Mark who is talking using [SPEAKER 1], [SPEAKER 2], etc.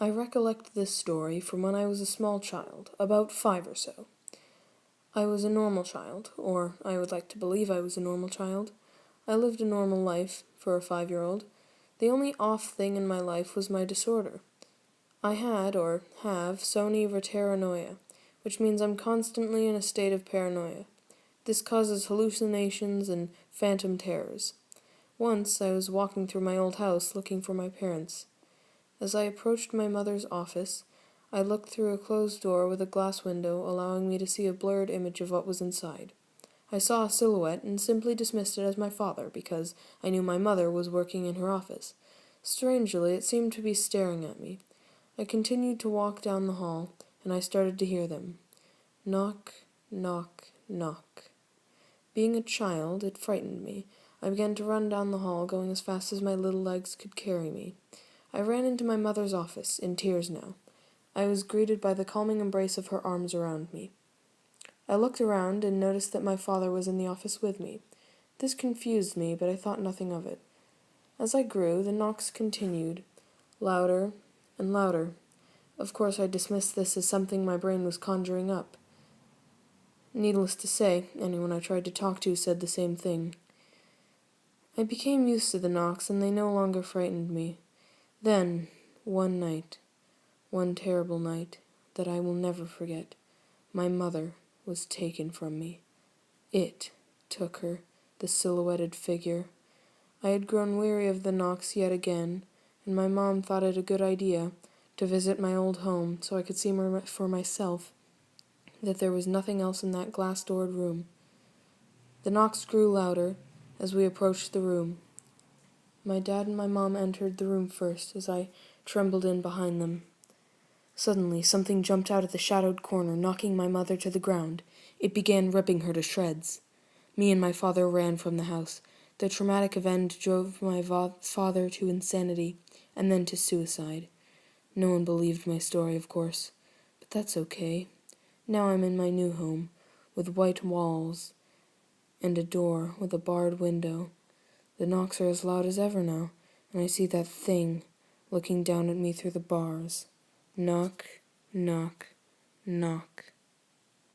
[SPEAKER 1] I recollect this story from when I was a small child, about 5 or so. I was a normal child, or I would like to believe I was a normal child. I lived a normal life for a 5-year-old. The only off thing in my life was my disorder. I had, or have, Sony Veteranoia, which means I'm constantly in a state of paranoia. This causes hallucinations and phantom terrors. Once I was walking through my old house looking for my parents. As I approached my mother's office, I looked through a closed door with a glass window, allowing me to see a blurred image of what was inside. I saw a silhouette and simply dismissed it as my father because I knew my mother was working in her office. Strangely, it seemed to be staring at me. I continued to walk down the hall, and I started to hear them. Knock, knock, knock. Being a child, it frightened me. I began to run down the hall, going as fast as my little legs could carry me. I ran into my mother's office, in tears now. I was greeted by the calming embrace of her arms around me. I looked around and noticed that my father was in the office with me. This confused me, but I thought nothing of it. As I grew, the knocks continued, louder and louder. Of course, I dismissed this as something my brain was conjuring up. Needless to say, anyone I tried to talk to said the same thing. I became used to the knocks, and they no longer frightened me. Then, one night, one terrible night that I will never forget, my mother was taken from me. It took her, the silhouetted figure. I had grown weary of the knocks yet again, and my mom thought it a good idea to visit my old home so I could see for myself that there was nothing else in that glass-doored room. The knocks grew louder as we approached the room. My dad and my mom entered the room first as I trembled in behind them. Suddenly, something jumped out of the shadowed corner, knocking my mother to the ground. It began ripping her to shreds. Me and my father ran from the house. The traumatic event drove my father to insanity, and then to suicide. No one believed my story, of course, but that's okay. Now I'm in my new home, with white walls and a door with a barred window. The knocks are as loud as ever now, and I see that thing looking down at me through the bars. Knock, knock, knock.